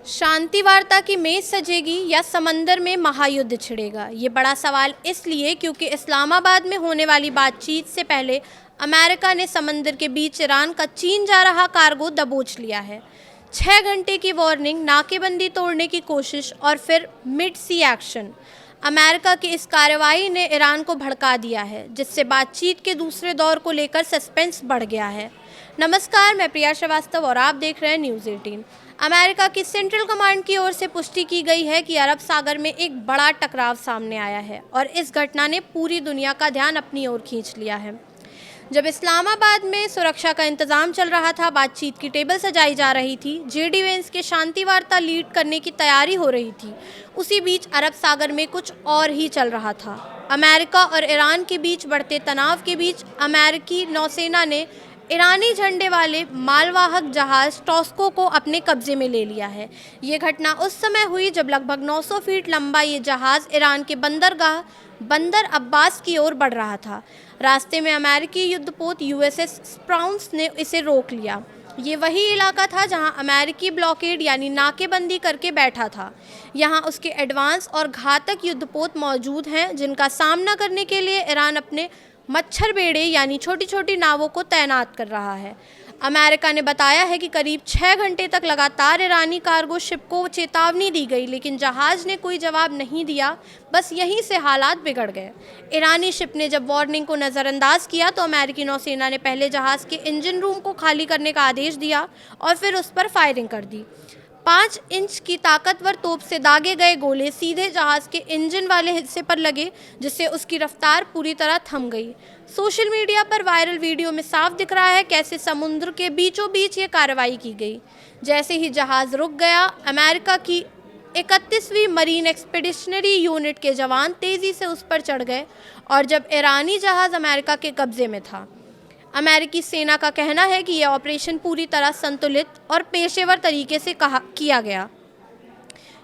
शांति वार्ता की मेज सजेगी या समंदर में महायुद्ध छिड़ेगा? ये बड़ा सवाल इसलिए क्योंकि इस्लामाबाद में होने वाली बातचीत से पहले अमेरिका ने समंदर के बीच ईरान का चीन जा रहा कार्गो दबोच लिया है। 6 घंटे की वार्निंग, नाकेबंदी तोड़ने की कोशिश और फिर मिड सी एक्शन। अमेरिका की इस कार्रवाई ने ईरान को भड़का दिया है, जिससे बातचीत के दूसरे दौर को लेकर सस्पेंस बढ़ गया है। नमस्कार, मैं प्रिया श्रीवास्तव और आप देख रहे हैं न्यूज़ 18। अमेरिका की सेंट्रल कमांड की ओर से पुष्टि की गई है कि अरब सागर में एक बड़ा टकराव सामने आया है और इस घटना ने पूरी दुनिया का ध्यान अपनी ओर खींच लिया है। जब इस्लामाबाद में सुरक्षा का इंतजाम चल रहा था, बातचीत की टेबल सजाई जा रही थी, जेडी वेंस के शांति वार्ता लीड करने की तैयारी हो रही थी, उसी बीच अरब सागर में कुछ और ही चल रहा था। अमेरिका और ईरान के बीच बढ़ते तनाव के बीच अमेरिकी नौसेना ने ईरानी झंडे वाले मालवाहक जहाज टॉस्को को अपने कब्जे में ले लिया है। ये घटना उस समय हुई जब लगभग 900 फीट लंबा ये जहाज ईरान के बंदरगाह बंदर अब्बास की ओर बढ़ रहा था। रास्ते में अमेरिकी युद्धपोत यूएसएस स्प्राउंस ने इसे रोक लिया। ये वही इलाका था जहां अमेरिकी ब्लॉकेड यानी नाकेबंदी करके बैठा था। यहां उसके एडवांस और घातक युद्धपोत मौजूद हैं, जिनका सामना करने के लिए ईरान अपने मच्छर बेड़े यानी छोटी छोटी नावों को तैनात कर रहा है। अमेरिका ने बताया है कि करीब 6 घंटे तक लगातार ईरानी कार्गो शिप को चेतावनी दी गई, लेकिन जहाज ने कोई जवाब नहीं दिया। बस यहीं से हालात बिगड़ गए। ईरानी शिप ने जब वार्निंग को नज़रअंदाज किया तो अमेरिकी नौसेना ने पहले जहाज के इंजन रूम को खाली करने का आदेश दिया और फिर उस पर फायरिंग कर दी। 5 इंच की ताकतवर तोप से दागे गए गोले सीधे जहाज के इंजन वाले हिस्से पर लगे, जिससे उसकी रफ्तार पूरी तरह थम गई। सोशल मीडिया पर वायरल वीडियो में साफ दिख रहा है कैसे समुद्र के बीचों बीच ये कार्रवाई की गई। जैसे ही जहाज रुक गया, अमेरिका की 31वीं मरीन एक्सपेडिशनरी यूनिट के जवान तेज़ी से उस पर चढ़ गए और जब ईरानी जहाज़ अमेरिका के कब्जे में था। अमेरिकी सेना का कहना है कि यह ऑपरेशन पूरी तरह संतुलित और पेशेवर तरीके से किया गया।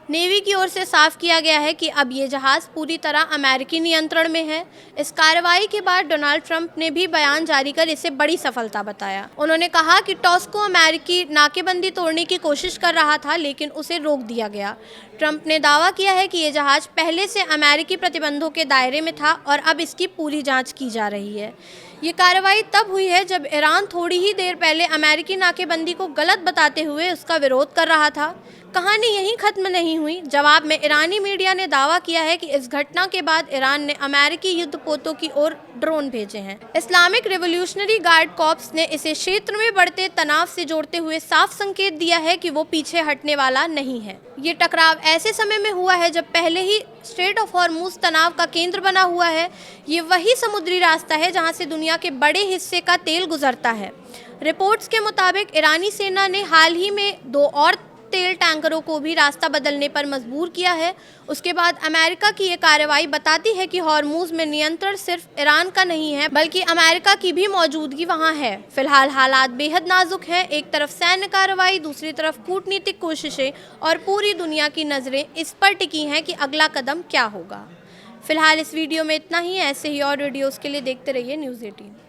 नेवी की ओर से साफ किया गया है कि अब ये जहाज़ पूरी तरह अमेरिकी नियंत्रण में है। इस कार्रवाई के बाद डोनाल्ड ट्रंप ने भी बयान जारी कर इसे बड़ी सफलता बताया। उन्होंने कहा कि टॉस्को अमेरिकी नाकेबंदी तोड़ने की कोशिश कर रहा था, लेकिन उसे रोक दिया गया। ट्रंप ने दावा किया है कि ये जहाज़ पहले से अमेरिकी प्रतिबंधों के दायरे में था और अब इसकी पूरी जाँच की जा रही है। ये कार्रवाई तब हुई है जब ईरान थोड़ी ही देर पहले अमेरिकी नाकेबंदी को गलत बताते हुए उसका विरोध कर रहा था। कहानी यहीं खत्म नहीं हुई। जवाब में ईरानी मीडिया ने दावा किया है कि इस घटना के बाद ईरान ने अमेरिकी युद्धपोतों की ओर ड्रोन भेजे हैं। इस्लामिक रिवॉल्यूशनरी गार्ड कॉर्प्स ने इसे क्षेत्र में बढ़ते तनाव से जोड़ते हुए साफ संकेत दिया है कि वो पीछे हटने वाला नहीं है। ये टकराव ऐसे समय में हुआ है जब पहले ही स्ट्रेट ऑफ हॉर्मुज तनाव का केंद्र बना हुआ है। ये वही समुद्री रास्ता है जहां से दुनिया के बड़े हिस्से का तेल गुजरता है। रिपोर्ट्स के मुताबिक ईरानी सेना ने हाल ही में 2 और तेल टैंकरों को भी रास्ता बदलने पर मजबूर किया है। उसके बाद अमेरिका की ये कार्रवाई बताती है कि हॉर्मुज में नियंत्रण सिर्फ ईरान का नहीं है, बल्कि अमेरिका की भी मौजूदगी वहां है। फिलहाल हालात बेहद नाजुक हैं। एक तरफ सैन्य कार्रवाई, दूसरी तरफ कूटनीतिक कोशिशें और पूरी दुनिया की नज़रें इस पर टिकी हैं कि अगला कदम क्या होगा। फिलहाल इस वीडियो में इतना ही। ऐसे ही और वीडियोज़ के लिए देखते रहिए न्यूज़ 18।